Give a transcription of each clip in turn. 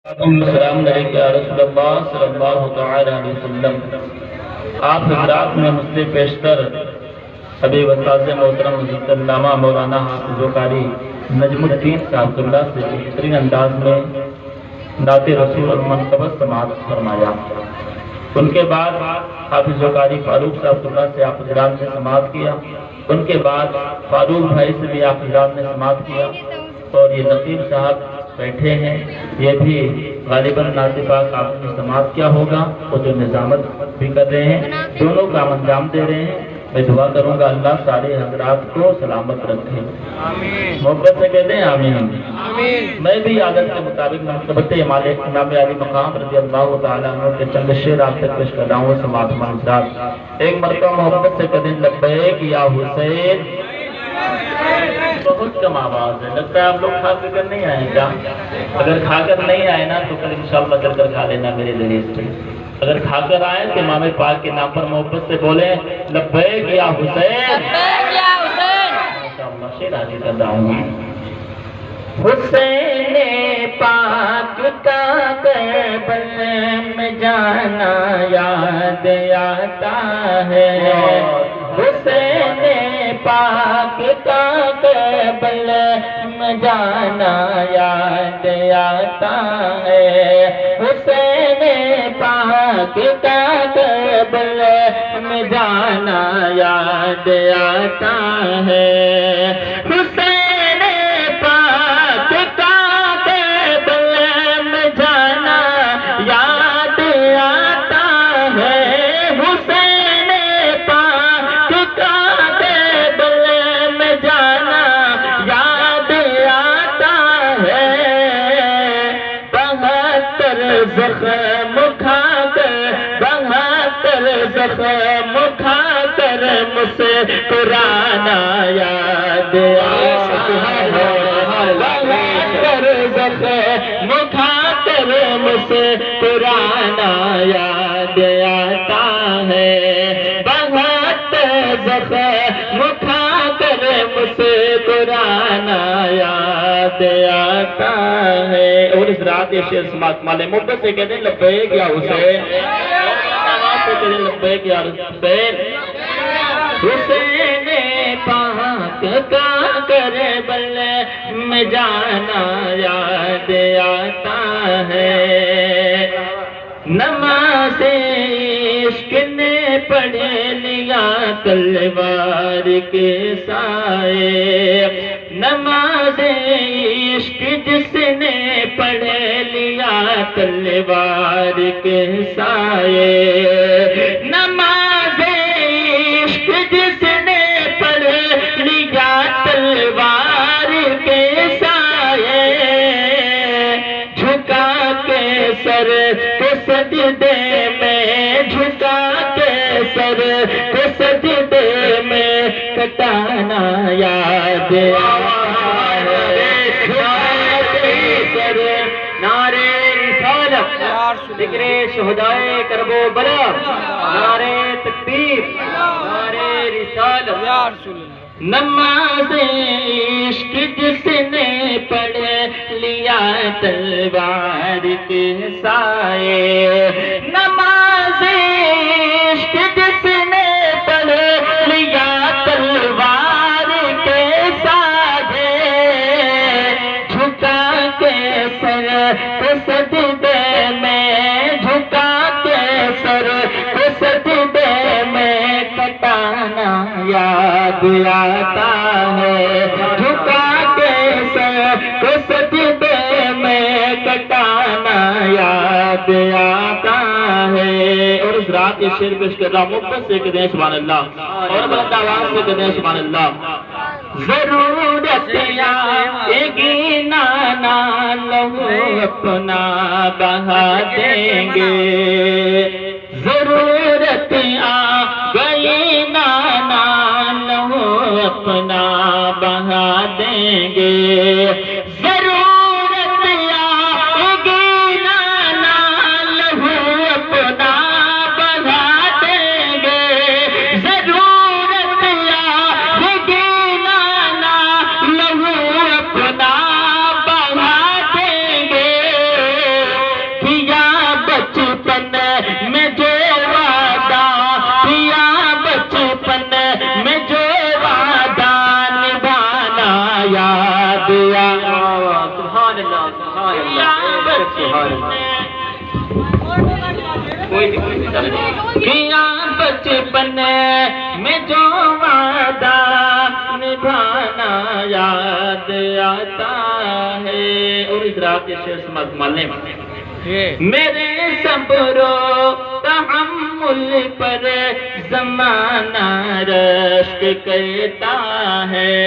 السلام علیکم یا رسول اللہ صلی اللہ تعالی علیہ وسلم۔ آپ حضرات میں مسلم پیشتر حبیب استاذ محترم حضرت علامہ مولانا حافظ قاری نجم الدین صاحب اللہ سے بہترین انداز میں نعت رسول المنتبہ سماعت فرمایا۔ ان کے بعد حافظ قاری فاروق صاحب اللہ سے آپ حضرات نے سماعت کیا۔ ان کے بعد فاروق بھائی سے بھی آپ حضرات نے سماعت کیا، اور یہ نقیب صاحب بیٹھے ہیں، یہ بھی غالباً نعت پاک آپ نے سماعت کیا ہوگا، اور جو نظامت بھی کر رہے ہیں، دونوں کام انجام دے رہے ہیں۔ میں دعا کروں گا اللہ سارے حضرات کو سلامت رکھے، محبت سے کہتے ہیں آمین۔ میں بھی عادت کے مطابق منقبت امام علی مقام رضی اللہ تعالیٰ عنہ کے چند شعر آپ تک پیش کر رہا ہوں سماعت منظرات۔ ایک مرتبہ محبت سے کہتے ہیں لبیک یا حسین۔ بہت کم آواز ہے، لگتا ہے آپ لوگ کھا کر نہیں آئے کیا؟ اگر کھا کر نہیں آئے نا تو کل انشاءاللہ چل کر کھا لینا میرے ذریعے سے۔ اگر کھا کر آئے تو امام پاک کے نام پر محبت سے بولیں لبیک یا حسین۔ ماشاءاللہ شعر حاضر کر رہا ہوں۔ حسین پاک کا کربلا میں جانا یاد آتا ہے، حسین پاک کا کربلا میں جانا یاد آتا ہے، حسین پاک کا کربلا میں جانا یاد آتا ہے، حسین پاک کا کربلا میں جانا یاد آتا ہے، حسین پاک کا کربلا میں جانا یاد آتا ہے، 72 زخم کھا کر 72 زخم کھا کر مسکرانا یاد آتا ہے، 72 زخم کھا کر مسکرانا یاد آتا ہے، 72 زخم کھا کر مسکرانا یاد آتا ہے۔ اور اس رات یہ شعر سماعت مالے محبت سے کہتے ہیں لبیک یا حسین، آواز سے کہتے ہیں لبیک یا حسین۔ حسین پاک کا کربلا میں جانا یاد آتا ہے، نماز عشق نے پڑھ لیا تلوار کے سائے، نماز عشق جس نے پڑھ لیا تلوار کے سائے، نماز عشق جس نے پڑھ لیا تلوار کے سائے، جھکا کے سر کو سجدے میں، جھکا کے سر کو سجدے میں کٹانا یاد آتا ہے، جھکا کے سر نعرے رسالت، ذکر شہدائے کرب و بلا، نعرے تکبیر، نعرے رسالت، نماز عشق جس نے پڑھ لیا تلوار کے سائے، نماز عشق جس نے پڑھ لیا تلوار کے سائے، جھکا کے سر کو سجدے میں، جھکا کے سر کو سجدے میں کٹانا یاد آتا ہے، جھکا کے سر کو سجدے میں کٹانا یاد آتا ہے۔ اور اس رات یہ شعر پیش کر رہا ہوں محبت سے کہتے ہیں سبحان اللہ، اور بلند آواز سے کہتے ہیں سبحان اللہ۔ ضرورت آئے گی نانا لہو اپنا بہا دیں گے، ضرورت آ گئی نانا لہو اپنا بہا دیں گے، ضرورت آئے گی نانا لہو اپنا بہا دیں گے، ضرورت آئے گی نانا لہو اپنا بہا دیں گے، کیا بچپن میں جو وعدہ نبھانا یاد آتا ہے. اور اس رات کے شعر سماعت مالنے میرے صبر و تحمل پر زمانہ رشک کہتا ہے.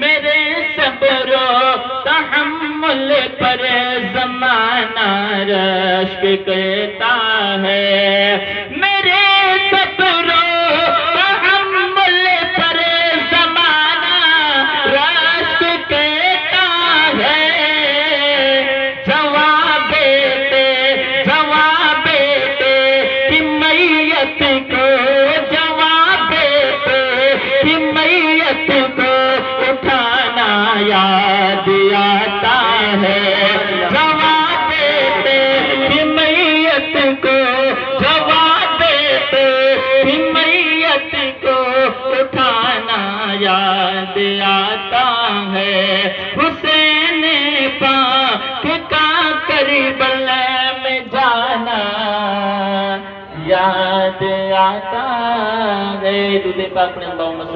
میرے صبر و تحمل پر زمانہ رشک کہتا ہے. میرے صبر و تحمل پر زمانہ رشک کہتا ہے. جواب کی میت کو جواب کی میت کو اٹھانا یاد آتا ہے. جواب کی میت کو جواب کی میت کو اٹھانا یاد آتا ہے. حسین پاک کا کربلا میں جانا یاد آتا ہے. دودھ پاک نے